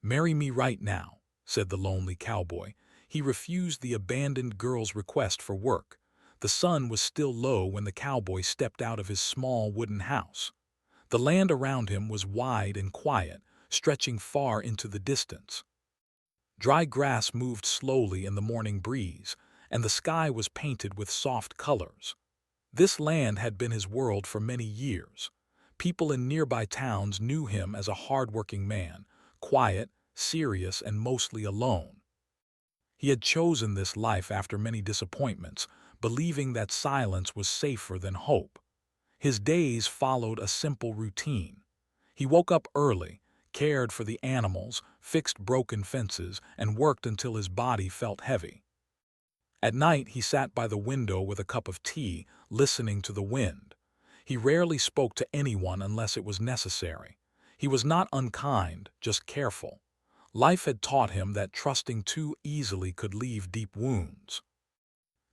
"Marry me right now," said the lonely cowboy. He refused the abandoned girl's request for work. The sun was still low when the cowboy stepped out of his small wooden house. The land around him was wide and quiet, stretching far into the distance. Dry grass moved slowly in the morning breeze, and the sky was painted with soft colors. This land had been his world for many years. People in nearby towns knew him as a hard-working man, quiet, serious, and mostly alone. He had chosen this life after many disappointments, believing that silence was safer than hope. His days followed a simple routine. He woke up early, cared for the animals, fixed broken fences, and worked until his body felt heavy. At night, he sat by the window with a cup of tea, listening to the wind. He rarely spoke to anyone unless it was necessary. He was not unkind, just careful. Life had taught him that trusting too easily could leave deep wounds.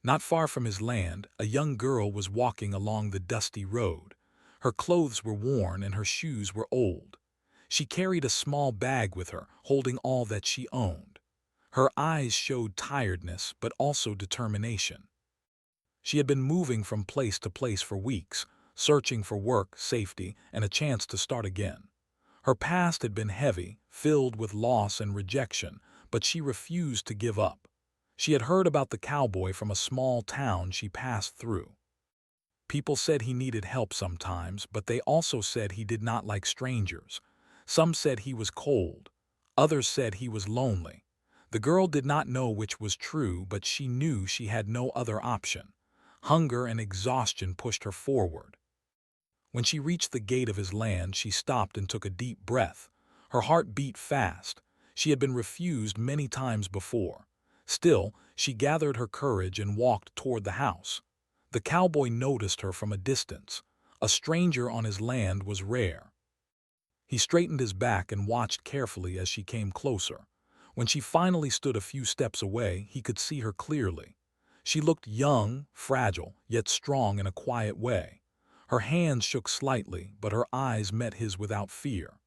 Not far from his land, a young girl was walking along the dusty road. Her clothes were worn and her shoes were old. She carried a small bag with her, holding all that she owned. Her eyes showed tiredness, but also determination. She had been moving from place to place for weeks, searching for work, safety, and a chance to start again. Her past had been heavy, filled with loss and rejection, but she refused to give up. She had heard about the cowboy from a small town she passed through. People said he needed help sometimes, but they also said he did not like strangers. Some said he was cold. Others said he was lonely. The girl did not know which was true, but she knew she had no other option. Hunger and exhaustion pushed her forward. When she reached the gate of his land, she stopped and took a deep breath. Her heart beat fast. She had been refused many times before. Still, she gathered her courage and walked toward the house. The cowboy noticed her from a distance. A stranger on his land was rare. He straightened his back and watched carefully as she came closer. When she finally stood a few steps away, he could see her clearly. She looked young, fragile, yet strong in a quiet way. Her hands shook slightly, but her eyes met his without fear.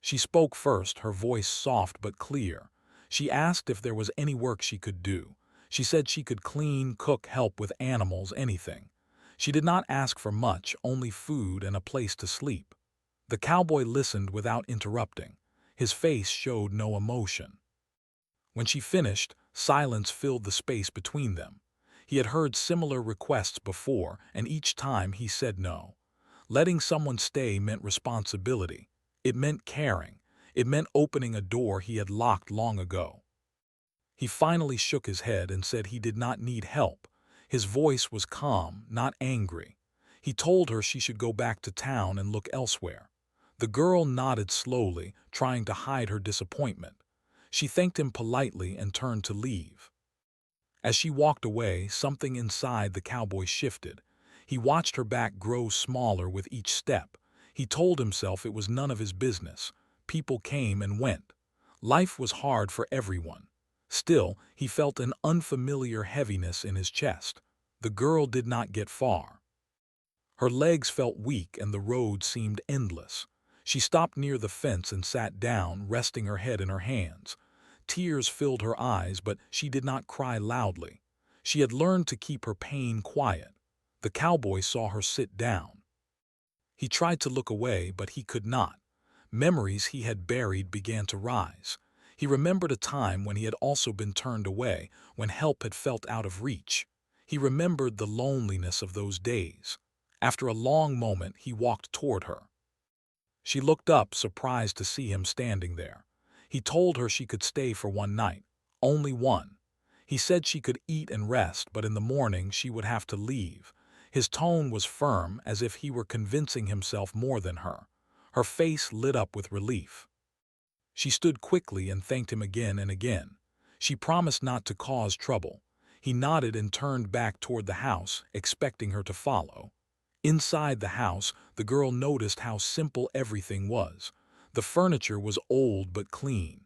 She spoke first, her voice soft but clear. She asked if there was any work she could do. She said she could clean, cook, help with animals, anything. She did not ask for much, only food and a place to sleep. The cowboy listened without interrupting. His face showed no emotion. When she finished, silence filled the space between them. He had heard similar requests before, and each time he said no. Letting someone stay meant responsibility. It meant caring. It meant opening a door he had locked long ago. He finally shook his head and said he did not need help. His voice was calm, not angry. He told her she should go back to town and look elsewhere. The girl nodded slowly, trying to hide her disappointment. She thanked him politely and turned to leave. As she walked away, something inside the cowboy shifted. He watched her back grow smaller with each step. He told himself it was none of his business. People came and went. Life was hard for everyone. Still, he felt an unfamiliar heaviness in his chest. The girl did not get far. Her legs felt weak and the road seemed endless. She stopped near the fence and sat down, resting her head in her hands. Tears filled her eyes, but she did not cry loudly. She had learned to keep her pain quiet. The cowboy saw her sit down. He tried to look away, but he could not. Memories he had buried began to rise. He remembered a time when he had also been turned away, when help had felt out of reach. He remembered the loneliness of those days. After a long moment, he walked toward her. She looked up, surprised to see him standing there. He told her she could stay for one night, only one. He said she could eat and rest, but in the morning she would have to leave. His tone was firm, as if he were convincing himself more than her. Her face lit up with relief. She stood quickly and thanked him again and again. She promised not to cause trouble. He nodded and turned back toward the house, expecting her to follow. Inside the house, the girl noticed how simple everything was. The furniture was old but clean.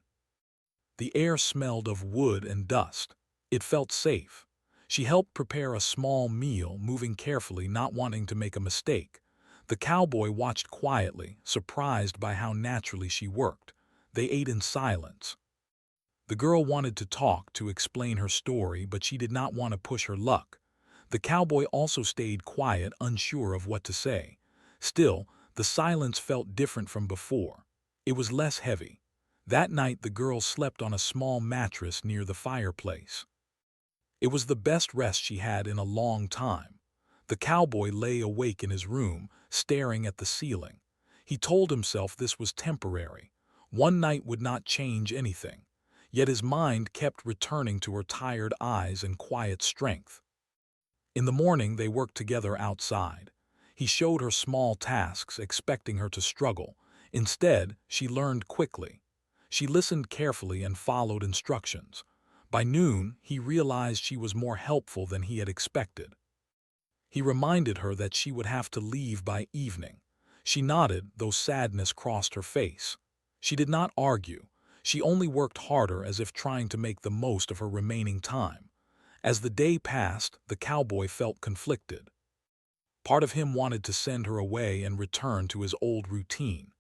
The air smelled of wood and dust. It felt safe. She helped prepare a small meal, moving carefully, not wanting to make a mistake. The cowboy watched quietly, surprised by how naturally she worked. They ate in silence. The girl wanted to talk, to explain her story, but she did not want to push her luck. The cowboy also stayed quiet, unsure of what to say. Still, the silence felt different from before. It was less heavy. That night the girl slept on a small mattress near the fireplace. It was the best rest she had in a long time. The cowboy lay awake in his room, staring at the ceiling. He told himself this was temporary. One night would not change anything. Yet his mind kept returning to her tired eyes and quiet strength. In the morning they worked together outside. He showed her small tasks, expecting her to struggle. Instead, she learned quickly. She listened carefully and followed instructions. By noon, he realized she was more helpful than he had expected. He reminded her that she would have to leave by evening. She nodded, though sadness crossed her face. She did not argue. She only worked harder, as if trying to make the most of her remaining time. As the day passed, the cowboy felt conflicted. Part of him wanted to send her away and return to his old routine.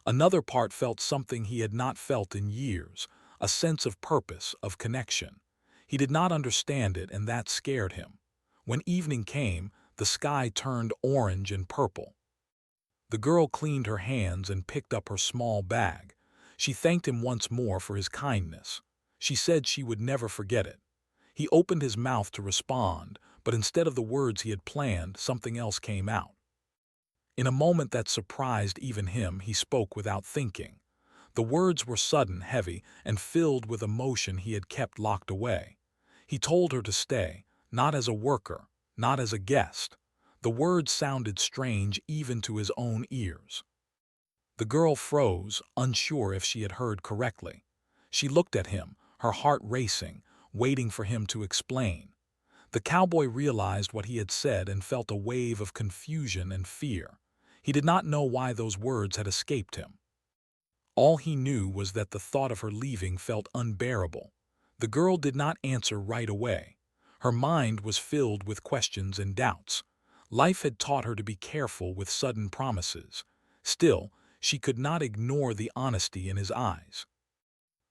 Another part felt something he had not felt in years, a sense of purpose, of connection. He did not understand it, and that scared him. When evening came, the sky turned orange and purple. The girl cleaned her hands and picked up her small bag. She thanked him once more for his kindness. She said she would never forget it. He opened his mouth to respond, but instead of the words he had planned, something else came out. In a moment that surprised even him, he spoke without thinking. The words were sudden, heavy, and filled with emotion he had kept locked away. He told her to stay, not as a worker, not as a guest. The words sounded strange even to his own ears. The girl froze, unsure if she had heard correctly. She looked at him, her heart racing, waiting for him to explain. The cowboy realized what he had said and felt a wave of confusion and fear. He did not know why those words had escaped him. All he knew was that the thought of her leaving felt unbearable. The girl did not answer right away. Her mind was filled with questions and doubts. Life had taught her to be careful with sudden promises. Still, she could not ignore the honesty in his eyes.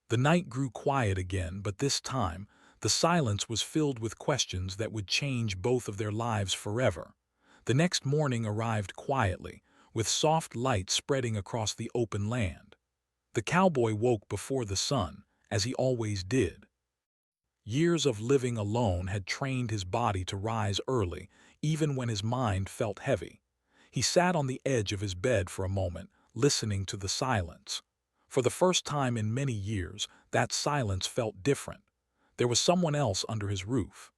The night grew quiet again, but this time, the silence was filled with questions that would change both of their lives forever. The next morning arrived quietly, with soft light spreading across the open land. The cowboy woke before the sun, as he always did. Years of living alone had trained his body to rise early, even when his mind felt heavy. He sat on the edge of his bed for a moment, listening to the silence. For the first time in many years, that silence felt different. There was someone else under his roof.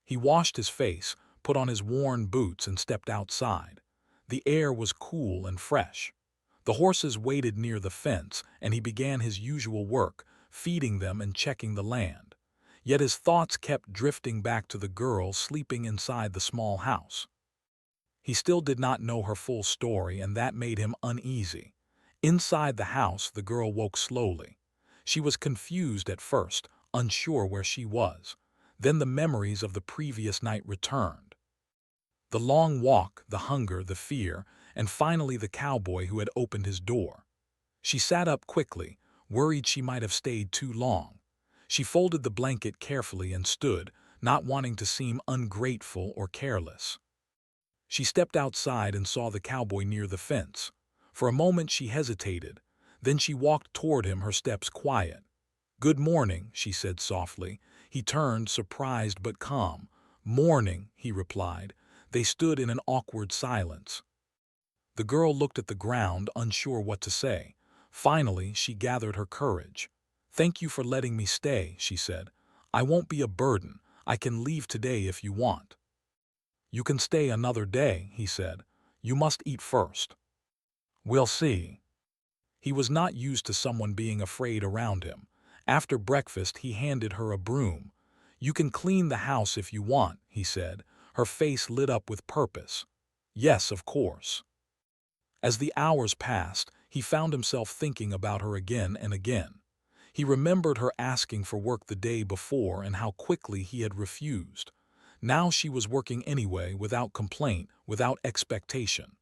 He washed his face, put on his worn boots, and stepped outside. The air was cool and fresh. The horses waited near the fence, and he began his usual work, feeding them and checking the land. Yet his thoughts kept drifting back to the girl sleeping inside the small house. He still did not know her full story, and that made him uneasy. Inside the house, the girl woke slowly. She was confused at first, unsure where she was. Then the memories of the previous night returned. The long walk, the hunger, the fear, and finally the cowboy who had opened his door. She sat up quickly, worried she might have stayed too long. She folded the blanket carefully and stood, not wanting to seem ungrateful or careless. She stepped outside and saw the cowboy near the fence. For a moment she hesitated. Then she walked toward him, her steps quiet. "Good morning," she said softly. He turned, surprised but calm. "Morning," he replied. They stood in an awkward silence. The girl looked at the ground, unsure what to say. Finally, she gathered her courage. "Thank you for letting me stay," she said. "I won't be a burden. I can leave today if you want." "You can stay another day," he said. "You must eat first." "We'll see." He was not used to someone being afraid around him. After breakfast, he handed her a broom. "You can clean the house if you want," he said. Her face lit up with purpose. "Yes, of course." As the hours passed, he found himself thinking about her again and again. He remembered her asking for work the day before and how quickly he had refused. Now she was working anyway, without complaint, without expectation.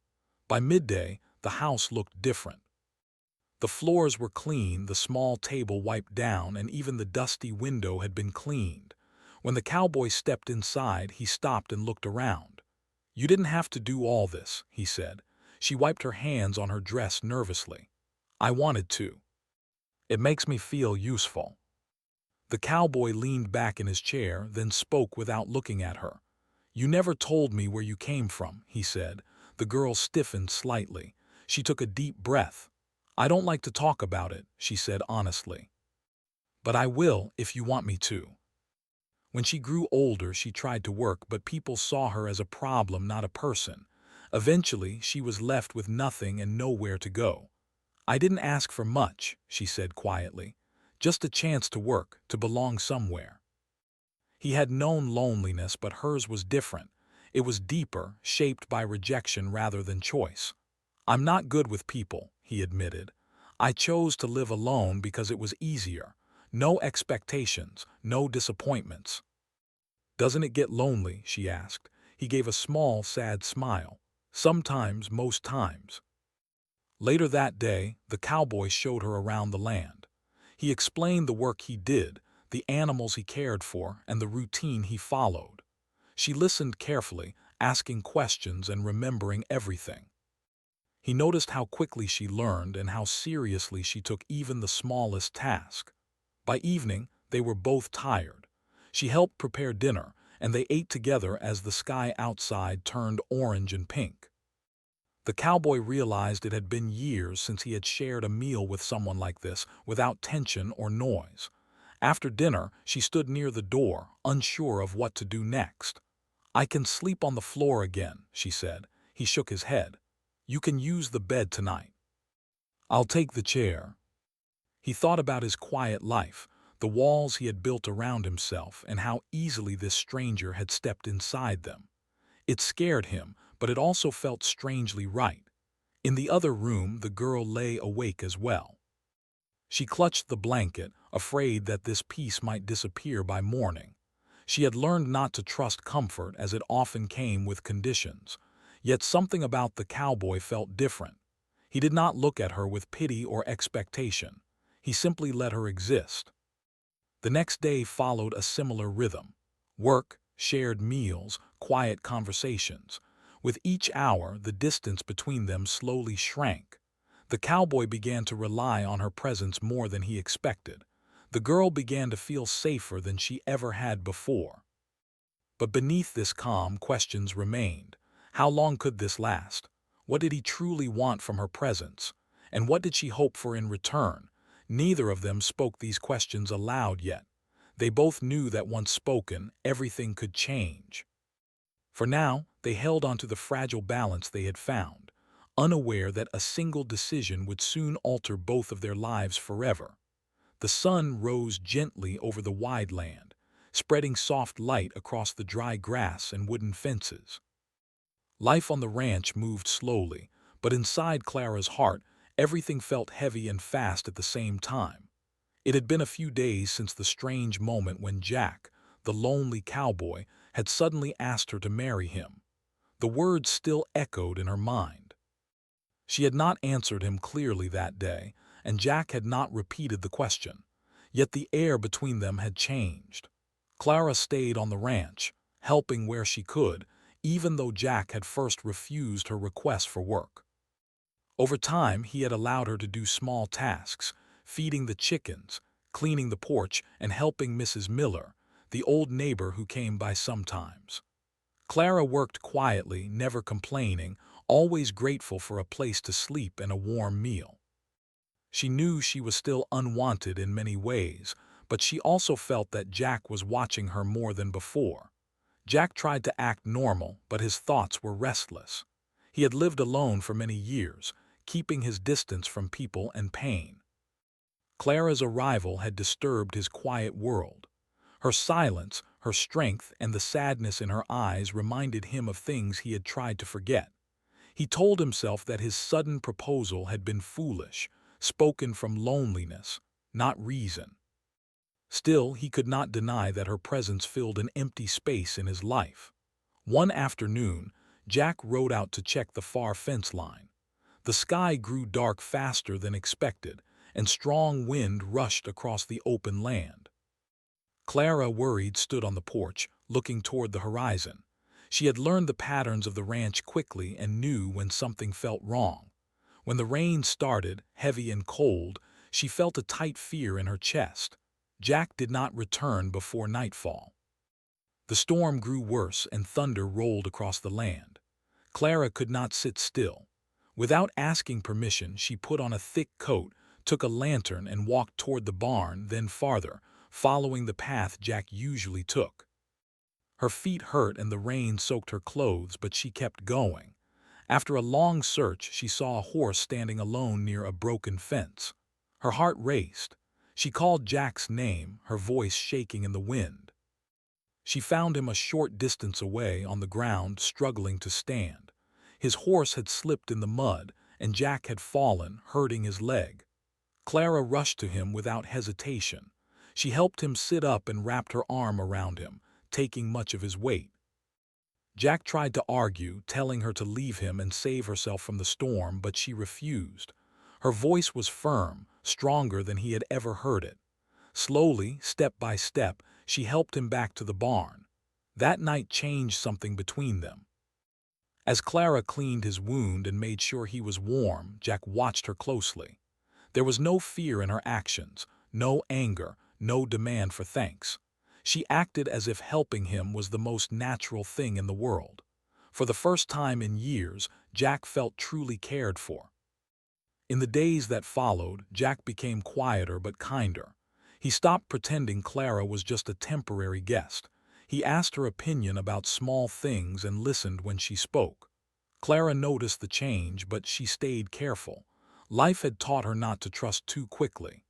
By midday, the house looked different. The floors were clean, the small table wiped down, and even the dusty window had been cleaned. When the cowboy stepped inside, he stopped and looked around. "You didn't have to do all this," he said. She wiped her hands on her dress nervously. "I wanted to. It makes me feel useful." The cowboy leaned back in his chair, then spoke without looking at her. "You never told me where you came from," he said. The girl stiffened slightly. She took a deep breath. "I don't like to talk about it," she said honestly. "But I will if you want me to." When she grew older, she tried to work, but people saw her as a problem, not a person. Eventually, she was left with nothing and nowhere to go. "I didn't ask for much," she said quietly. "Just a chance to work, to belong somewhere." He had known loneliness, but hers was different. It was deeper, shaped by rejection rather than choice. "I'm not good with people," he admitted. "I chose to live alone because it was easier. No expectations, no disappointments." "Doesn't it get lonely?" she asked. He gave a small, sad smile. "Sometimes, most times." Later that day, the cowboy showed her around the land. He explained the work he did, the animals he cared for, and the routine he followed. She listened carefully, asking questions and remembering everything. He noticed how quickly she learned and how seriously she took even the smallest task. By evening, they were both tired. She helped prepare dinner, and they ate together as the sky outside turned orange and pink. The cowboy realized it had been years since he had shared a meal with someone like this, without tension or noise. After dinner, she stood near the door, unsure of what to do next. "I can sleep on the floor again," she said. He shook his head. "You can use the bed tonight." "I'll take the chair." He thought about his quiet life, the walls he had built around himself, and how easily this stranger had stepped inside them. It scared him, but it also felt strangely right. In the other room, the girl lay awake as well. She clutched the blanket, afraid that this peace might disappear by morning. She had learned not to trust comfort, as it often came with conditions. Yet something about the cowboy felt different. He did not look at her with pity or expectation. He simply let her exist. The next day followed a similar rhythm. Work, shared meals, quiet conversations. With each hour, the distance between them slowly shrank. The cowboy began to rely on her presence more than he expected. The girl began to feel safer than she ever had before. But beneath this calm, questions remained. How long could this last? What did he truly want from her presence? And what did she hope for in return? Neither of them spoke these questions aloud yet. They both knew that once spoken, everything could change. For now, they held onto the fragile balance they had found, unaware that a single decision would soon alter both of their lives forever. The sun rose gently over the wide land, spreading soft light across the dry grass and wooden fences. Life on the ranch moved slowly, but inside Clara's heart, everything felt heavy and fast at the same time. It had been a few days since the strange moment when Jack, the lonely cowboy, had suddenly asked her to marry him. The words still echoed in her mind. She had not answered him clearly that day, and Jack had not repeated the question. Yet the air between them had changed. Clara stayed on the ranch, helping where she could, even though Jack had first refused her request for work. Over time, he had allowed her to do small tasks, feeding the chickens, cleaning the porch, and helping Mrs. Miller, the old neighbor who came by sometimes. Clara worked quietly, never complaining, always grateful for a place to sleep and a warm meal. She knew she was still unwanted in many ways, but she also felt that Jack was watching her more than before. Jack tried to act normal, but his thoughts were restless. He had lived alone for many years, keeping his distance from people and pain. Clara's arrival had disturbed his quiet world. Her silence, her strength, and the sadness in her eyes reminded him of things he had tried to forget. He told himself that his sudden proposal had been foolish, spoken from loneliness, not reason. Still, he could not deny that her presence filled an empty space in his life. One afternoon, Jack rode out to check the far fence line. The sky grew dark faster than expected, and strong wind rushed across the open land. Clara, worried, stood on the porch, looking toward the horizon. She had learned the patterns of the ranch quickly and knew when something felt wrong. When the rain started, heavy and cold, she felt a tight fear in her chest. Jack did not return before nightfall. The storm grew worse and thunder rolled across the land. Clara could not sit still. Without asking permission, she put on a thick coat, took a lantern and walked toward the barn, then farther, following the path Jack usually took. Her feet hurt and the rain soaked her clothes, but she kept going. After a long search, she saw a horse standing alone near a broken fence. Her heart raced. She called Jack's name, her voice shaking in the wind. She found him a short distance away on the ground, struggling to stand. His horse had slipped in the mud, and Jack had fallen, hurting his leg. Clara rushed to him without hesitation. She helped him sit up and wrapped her arm around him, taking much of his weight. Jack tried to argue, telling her to leave him and save herself from the storm, but she refused. Her voice was firm, stronger than he had ever heard it. Slowly, step by step, she helped him back to the barn. That night changed something between them. As Clara cleaned his wound and made sure he was warm, Jack watched her closely. There was no fear in her actions, no anger, no demand for thanks. She acted as if helping him was the most natural thing in the world. For the first time in years, Jack felt truly cared for. In the days that followed, Jack became quieter but kinder. He stopped pretending Clara was just a temporary guest. He asked her opinion about small things and listened when she spoke. Clara noticed the change, but she stayed careful. Life had taught her not to trust too quickly.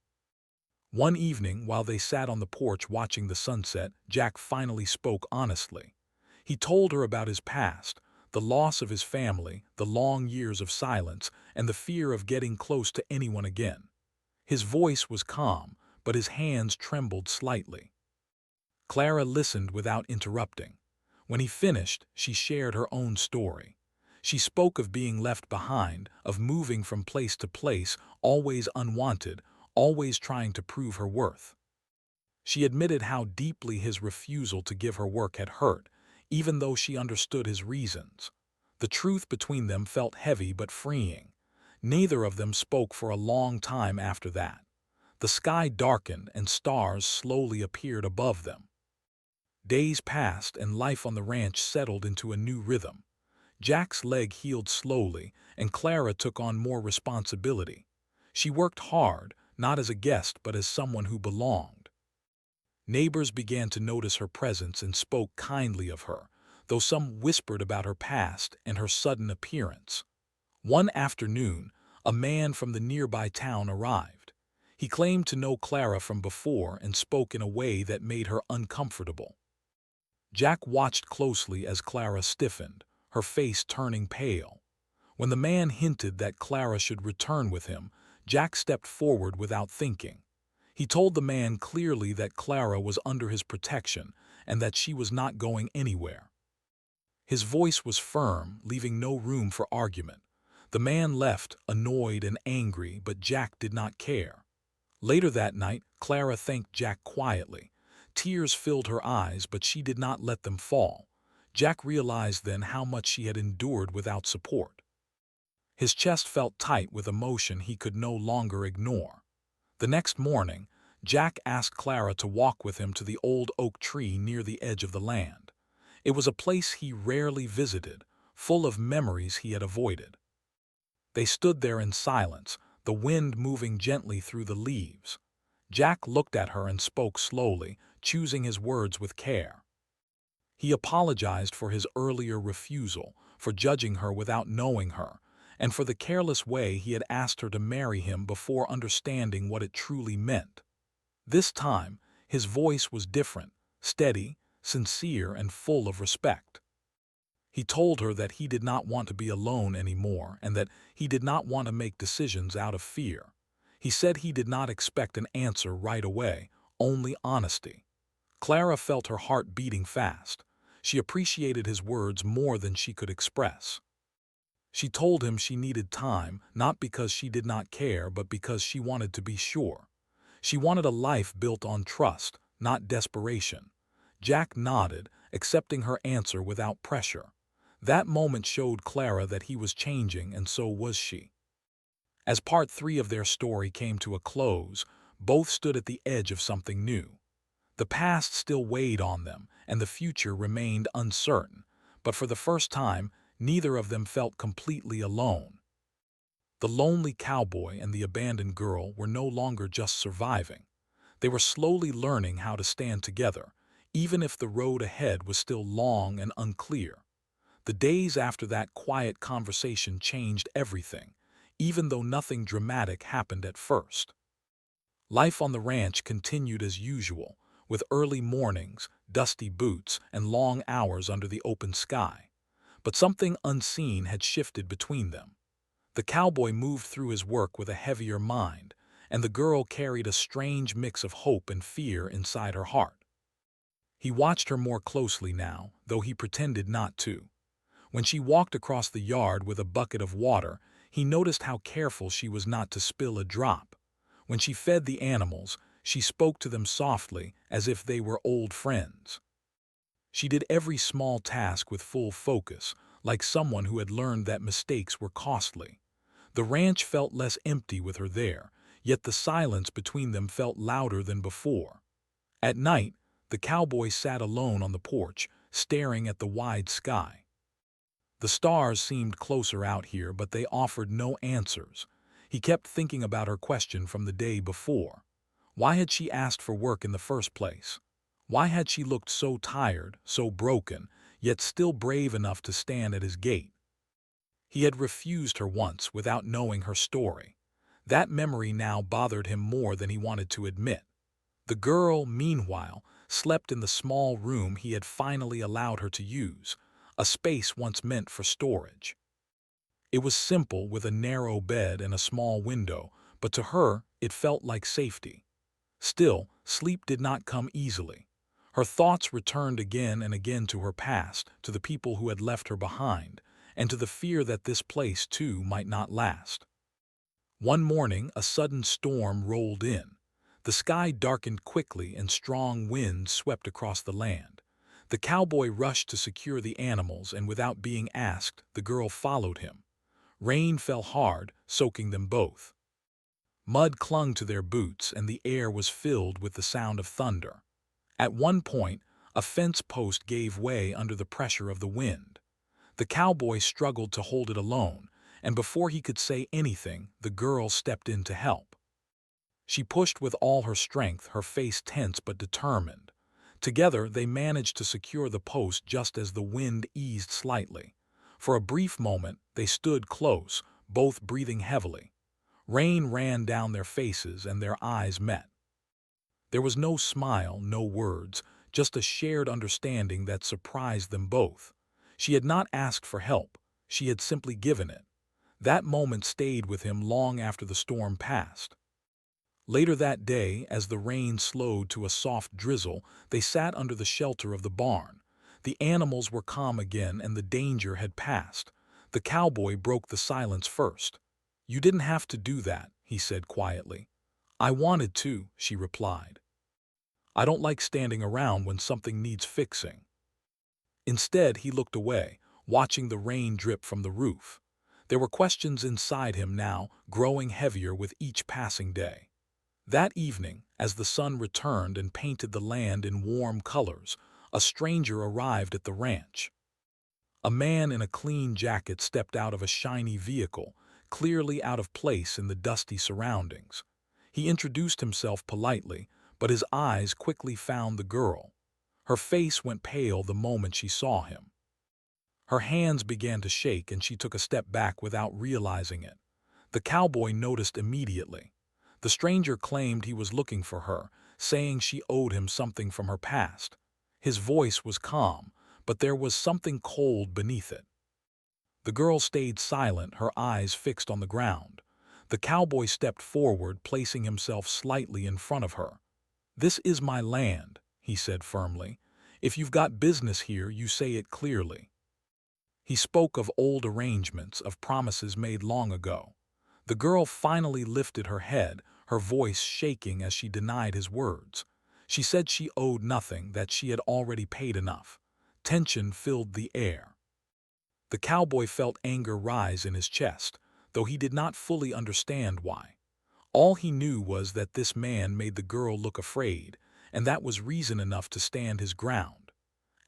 One evening, while they sat on the porch watching the sunset, Jack finally spoke honestly. He told her about his past, the loss of his family, the long years of silence, and the fear of getting close to anyone again. His voice was calm, but his hands trembled slightly. Clara listened without interrupting. When he finished, she shared her own story. She spoke of being left behind, of moving from place to place, always unwanted, always trying to prove her worth. She admitted how deeply his refusal to give her work had hurt, even though she understood his reasons. The truth between them felt heavy but freeing. Neither of them spoke for a long time after that. The sky darkened and stars slowly appeared above them. Days passed and life on the ranch settled into a new rhythm. Jack's leg healed slowly, and Clara took on more responsibility. She worked hard, not as a guest but as someone who belonged. Neighbors began to notice her presence and spoke kindly of her, though some whispered about her past and her sudden appearance. One afternoon, a man from the nearby town arrived. He claimed to know Clara from before and spoke in a way that made her uncomfortable. Jack watched closely as Clara stiffened, her face turning pale. When the man hinted that Clara should return with him, Jack stepped forward without thinking. He told the man clearly that Clara was under his protection and that she was not going anywhere. His voice was firm, leaving no room for argument. The man left, annoyed and angry, but Jack did not care. Later that night, Clara thanked Jack quietly. Tears filled her eyes, but she did not let them fall. Jack realized then how much she had endured without support. His chest felt tight with emotion he could no longer ignore. The next morning, Jack asked Clara to walk with him to the old oak tree near the edge of the land. It was a place he rarely visited, full of memories he had avoided. They stood there in silence, the wind moving gently through the leaves. Jack looked at her and spoke slowly, choosing his words with care. He apologized for his earlier refusal, for judging her without knowing her, and for the careless way he had asked her to marry him before understanding what it truly meant. This time, his voice was different, steady, sincere, and full of respect. He told her that he did not want to be alone anymore and that he did not want to make decisions out of fear. He said he did not expect an answer right away, only honesty. Clara felt her heart beating fast. She appreciated his words more than she could express. She told him she needed time, not because she did not care, but because she wanted to be sure. She wanted a life built on trust, not desperation. Jack nodded, accepting her answer without pressure. That moment showed Clara that he was changing, and so was she. As part 3 of their story came to a close, both stood at the edge of something new. The past still weighed on them, and the future remained uncertain, but for the first time, neither of them felt completely alone. The lonely cowboy and the abandoned girl were no longer just surviving. They were slowly learning how to stand together, even if the road ahead was still long and unclear. The days after that quiet conversation changed everything, even though nothing dramatic happened at first. Life on the ranch continued as usual, with early mornings, dusty boots, and long hours under the open sky. But something unseen had shifted between them. The cowboy moved through his work with a heavier mind, and the girl carried a strange mix of hope and fear inside her heart. He watched her more closely now, though he pretended not to. When she walked across the yard with a bucket of water, he noticed how careful she was not to spill a drop. When she fed the animals, she spoke to them softly, as if they were old friends. She did every small task with full focus, like someone who had learned that mistakes were costly. The ranch felt less empty with her there, yet the silence between them felt louder than before. At night, the cowboy sat alone on the porch, staring at the wide sky. The stars seemed closer out here, but they offered no answers. He kept thinking about her question from the day before. Why had she asked for work in the first place? Why had she looked so tired, so broken, yet still brave enough to stand at his gate? He had refused her once without knowing her story. That memory now bothered him more than he wanted to admit. The girl, meanwhile, slept in the small room he had finally allowed her to use, a space once meant for storage. It was simple, with a narrow bed and a small window, but to her it felt like safety. Still, sleep did not come easily. Her thoughts returned again and again to her past, to the people who had left her behind, and to the fear that this place, too, might not last. One morning, a sudden storm rolled in. The sky darkened quickly and strong winds swept across the land. The cowboy rushed to secure the animals, and without being asked, the girl followed him. Rain fell hard, soaking them both. Mud clung to their boots, and the air was filled with the sound of thunder. At one point, a fence post gave way under the pressure of the wind. The cowboy struggled to hold it alone, and before he could say anything, the girl stepped in to help. She pushed with all her strength, her face tense but determined. Together, they managed to secure the post just as the wind eased slightly. For a brief moment, they stood close, both breathing heavily. Rain ran down their faces and their eyes met. There was no smile, no words, just a shared understanding that surprised them both. She had not asked for help, she had simply given it. That moment stayed with him long after the storm passed. Later that day, as the rain slowed to a soft drizzle, they sat under the shelter of the barn. The animals were calm again, and the danger had passed. The cowboy broke the silence first. "You didn't have to do that," he said quietly. "I wanted to," she replied. "I don't like standing around when something needs fixing." Instead, he looked away, watching the rain drip from the roof. There were questions inside him now, growing heavier with each passing day. That evening, as the sun returned and painted the land in warm colors, a stranger arrived at the ranch. A man in a clean jacket stepped out of a shiny vehicle, clearly out of place in the dusty surroundings. He introduced himself politely, but his eyes quickly found the girl. Her face went pale the moment she saw him. Her hands began to shake, and she took a step back without realizing it. The cowboy noticed immediately. The stranger claimed he was looking for her, saying she owed him something from her past. His voice was calm, but there was something cold beneath it. The girl stayed silent, her eyes fixed on the ground. The cowboy stepped forward, placing himself slightly in front of her. "This is my land," he said firmly. "If you've got business here, you say it clearly." He spoke of old arrangements, of promises made long ago. The girl finally lifted her head, her voice shaking as she denied his words. She said she owed nothing, that she had already paid enough. Tension filled the air. The cowboy felt anger rise in his chest, though he did not fully understand why. All he knew was that this man made the girl look afraid, and that was reason enough to stand his ground.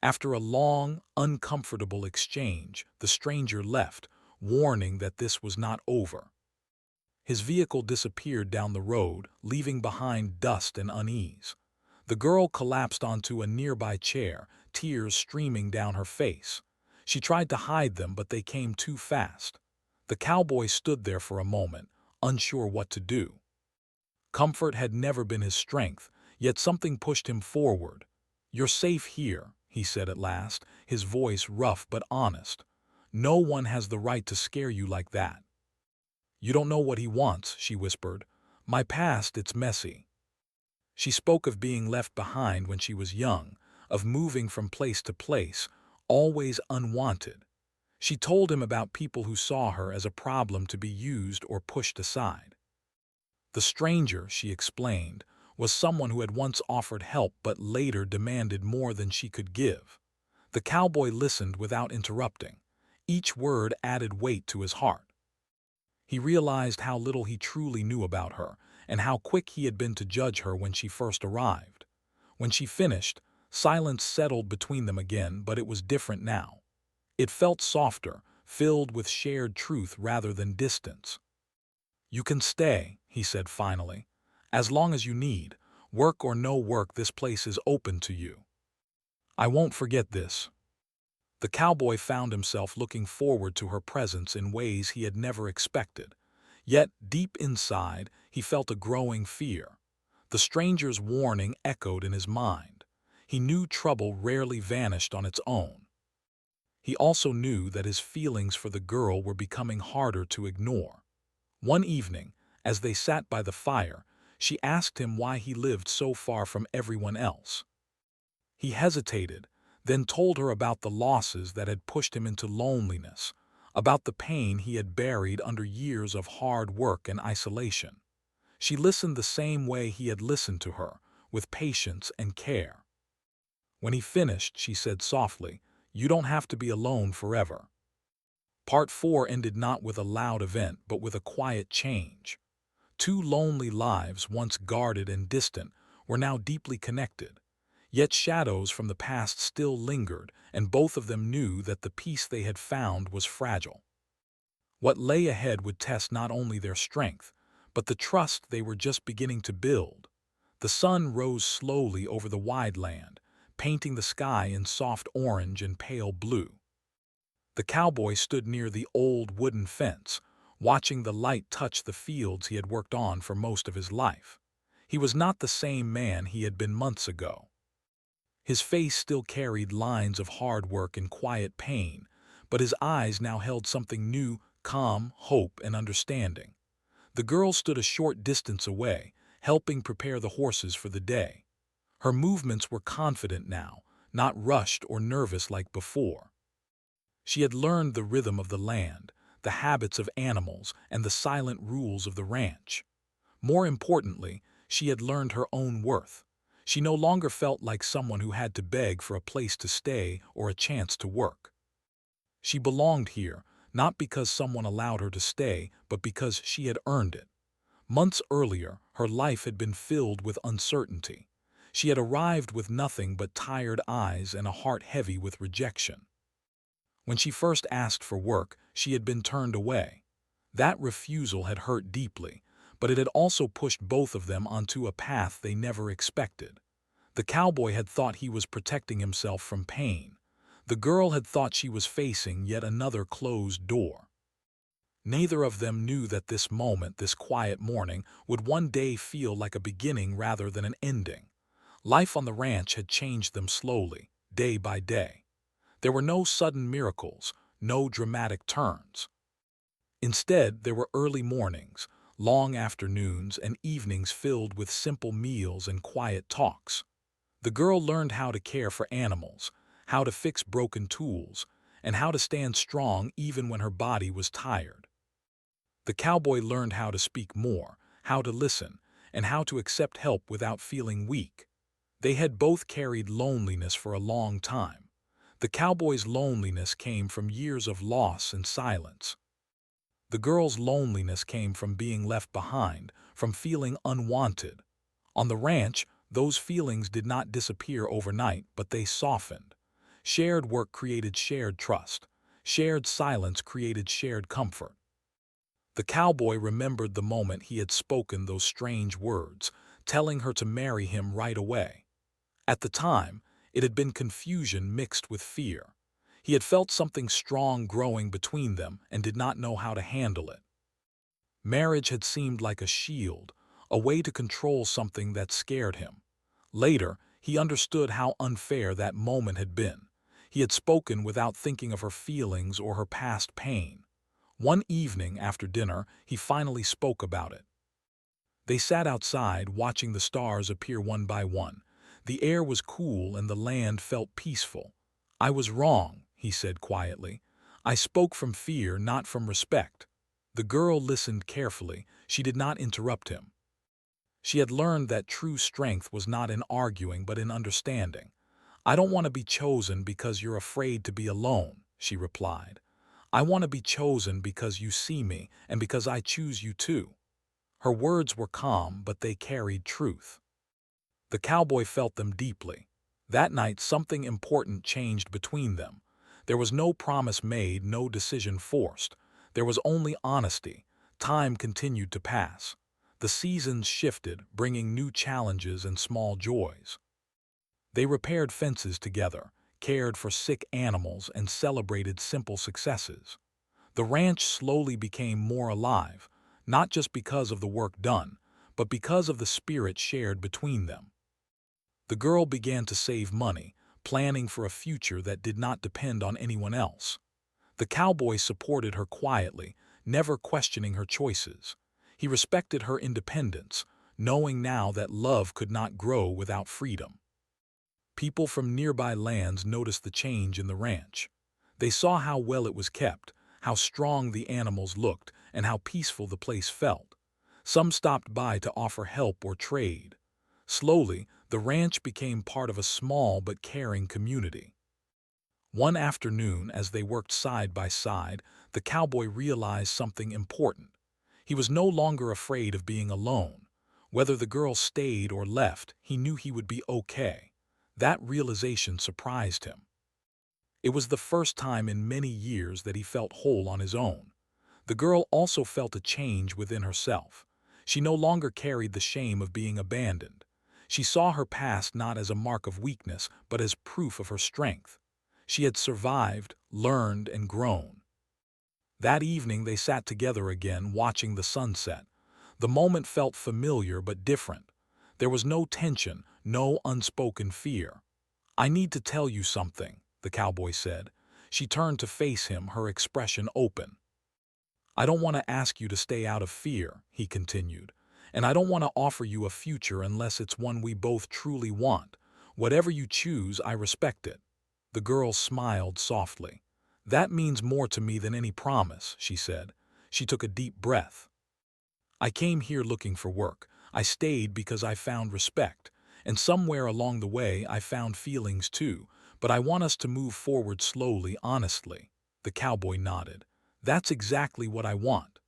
After a long, uncomfortable exchange, the stranger left, warning that this was not over. His vehicle disappeared down the road, leaving behind dust and unease. The girl collapsed onto a nearby chair, tears streaming down her face. She tried to hide them, but they came too fast. The cowboy stood there for a moment, unsure what to do. Comfort had never been his strength, yet something pushed him forward. "You're safe here," he said at last, his voice rough but honest. "No one has the right to scare you like that." "You don't know what he wants," she whispered. "My past, it's messy." She spoke of being left behind when she was young, of moving from place to place, always unwanted. She told him about people who saw her as a problem to be used or pushed aside. The stranger, she explained, was someone who had once offered help but later demanded more than she could give. The cowboy listened without interrupting. Each word added weight to his heart. He realized how little he truly knew about her, and how quick he had been to judge her when she first arrived. When she finished, silence settled between them again, but it was different now. It felt softer, filled with shared truth rather than distance. "You can stay," he said finally. "As long as you need. Work or no work, this place is open to you. I won't forget this." The cowboy found himself looking forward to her presence in ways he had never expected. Yet, deep inside, he felt a growing fear. The stranger's warning echoed in his mind. He knew trouble rarely vanished on its own. He also knew that his feelings for the girl were becoming harder to ignore. One evening, as they sat by the fire, she asked him why he lived so far from everyone else. He hesitated, then told her about the losses that had pushed him into loneliness, about the pain he had buried under years of hard work and isolation. She listened the same way he had listened to her, with patience and care. When he finished, she said softly, "You don't have to be alone forever." Part 4 ended not with a loud event, but with a quiet change. Two lonely lives, once guarded and distant, were now deeply connected. Yet shadows from the past still lingered, and both of them knew that the peace they had found was fragile. What lay ahead would test not only their strength, but the trust they were just beginning to build. The sun rose slowly over the wide land, painting the sky in soft orange and pale blue. The cowboy stood near the old wooden fence, watching the light touch the fields he had worked on for most of his life. He was not the same man he had been months ago. His face still carried lines of hard work and quiet pain, but his eyes now held something new, calm, hope, and understanding. The girl stood a short distance away, helping prepare the horses for the day. Her movements were confident now, not rushed or nervous like before. She had learned the rhythm of the land, the habits of animals, and the silent rules of the ranch. More importantly, she had learned her own worth. She no longer felt like someone who had to beg for a place to stay or a chance to work. She belonged here, not because someone allowed her to stay, but because she had earned it. Months earlier, her life had been filled with uncertainty. She had arrived with nothing but tired eyes and a heart heavy with rejection. When she first asked for work, she had been turned away. That refusal had hurt deeply, but it had also pushed both of them onto a path they never expected. The cowboy had thought he was protecting himself from pain. The girl had thought she was facing yet another closed door. Neither of them knew that this moment, this quiet morning, would one day feel like a beginning rather than an ending. Life on the ranch had changed them slowly, day by day. There were no sudden miracles, no dramatic turns. Instead, there were early mornings, long afternoons, and evenings filled with simple meals and quiet talks. The girl learned how to care for animals, how to fix broken tools, and how to stand strong even when her body was tired. The cowboy learned how to speak more, how to listen, and how to accept help without feeling weak. They had both carried loneliness for a long time. The cowboy's loneliness came from years of loss and silence. The girl's loneliness came from being left behind, from feeling unwanted. On the ranch, those feelings did not disappear overnight, but they softened. Shared work created shared trust. Shared silence created shared comfort. The cowboy remembered the moment he had spoken those strange words, telling her to marry him right away. At the time, it had been confusion mixed with fear. He had felt something strong growing between them and did not know how to handle it. Marriage had seemed like a shield, a way to control something that scared him. Later, he understood how unfair that moment had been. He had spoken without thinking of her feelings or her past pain. One evening after dinner, he finally spoke about it. They sat outside, watching the stars appear one by one. The air was cool and the land felt peaceful. "I was wrong," he said quietly. "I spoke from fear, not from respect." The girl listened carefully. She did not interrupt him. She had learned that true strength was not in arguing but in understanding. "I don't want to be chosen because you're afraid to be alone," she replied. "I want to be chosen because you see me and because I choose you too." Her words were calm, but they carried truth. The cowboy felt them deeply. That night, something important changed between them. There was no promise made, no decision forced. There was only honesty. Time continued to pass. The seasons shifted, bringing new challenges and small joys. They repaired fences together, cared for sick animals, and celebrated simple successes. The ranch slowly became more alive, not just because of the work done, but because of the spirit shared between them. The girl began to save money, planning for a future that did not depend on anyone else. The cowboy supported her quietly, never questioning her choices. He respected her independence, knowing now that love could not grow without freedom. People from nearby lands noticed the change in the ranch. They saw how well it was kept, how strong the animals looked, and how peaceful the place felt. Some stopped by to offer help or trade. Slowly, the ranch became part of a small but caring community. One afternoon, as they worked side by side, the cowboy realized something important. He was no longer afraid of being alone. Whether the girl stayed or left, he knew he would be okay. That realization surprised him. It was the first time in many years that he felt whole on his own. The girl also felt a change within herself. She no longer carried the shame of being abandoned. She saw her past not as a mark of weakness, but as proof of her strength. She had survived, learned, and grown. That evening they sat together again, watching the sunset. The moment felt familiar but different. There was no tension, no unspoken fear. "I need to tell you something," the cowboy said. She turned to face him, her expression open. "I don't want to ask you to stay out of fear," he continued. "And I don't want to offer you a future unless it's one we both truly want. Whatever you choose, I respect it." The girl smiled softly. "That means more to me than any promise," she said. She took a deep breath. "I came here looking for work. I stayed because I found respect. And somewhere along the way, I found feelings too. But I want us to move forward slowly, honestly." The cowboy nodded. "That's exactly what I want."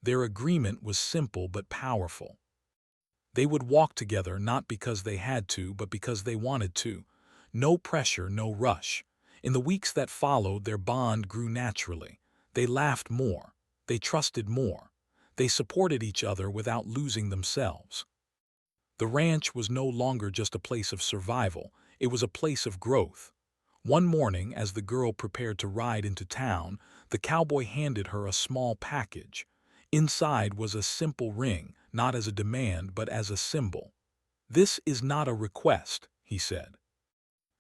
Their agreement was simple but powerful. They would walk together not because they had to, but because they wanted to. No pressure, no rush. In the weeks that followed, their bond grew naturally. They laughed more. They trusted more. They supported each other without losing themselves. The ranch was no longer just a place of survival. It was a place of growth. One morning, as the girl prepared to ride into town, the cowboy handed her a small package. Inside was a simple ring, not as a demand but as a symbol. "This is not a request," he said.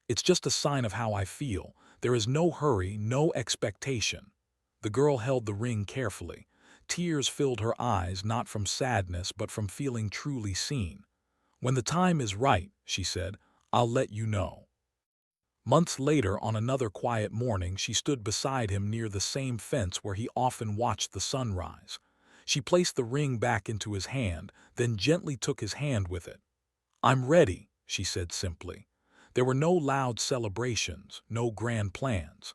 "It's just a sign of how I feel. There is no hurry, no expectation." The girl held the ring carefully. Tears filled her eyes, not from sadness but from feeling truly seen. "When the time is right," she said, "I'll let you know." Months later, on another quiet morning, she stood beside him near the same fence where he often watched the sun rise. She placed the ring back into his hand, then gently took his hand with it. "I'm ready," she said simply. There were no loud celebrations, no grand plans.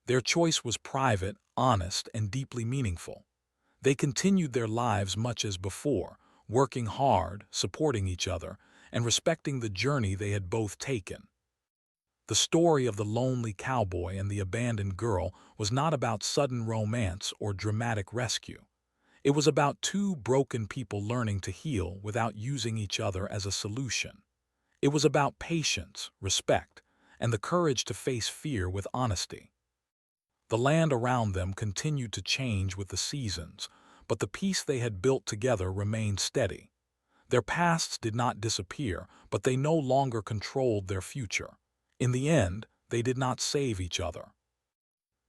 Their choice was private, honest, and deeply meaningful. They continued their lives much as before, working hard, supporting each other, and respecting the journey they had both taken. The story of the lonely cowboy and the abandoned girl was not about sudden romance or dramatic rescue. It was about two broken people learning to heal without using each other as a solution. It was about patience, respect, and the courage to face fear with honesty. The land around them continued to change with the seasons, but the peace they had built together remained steady. Their pasts did not disappear, but they no longer controlled their future. In the end, they did not save each other.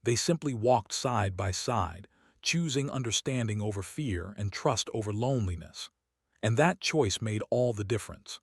They simply walked side by side, choosing understanding over fear and trust over loneliness. And that choice made all the difference.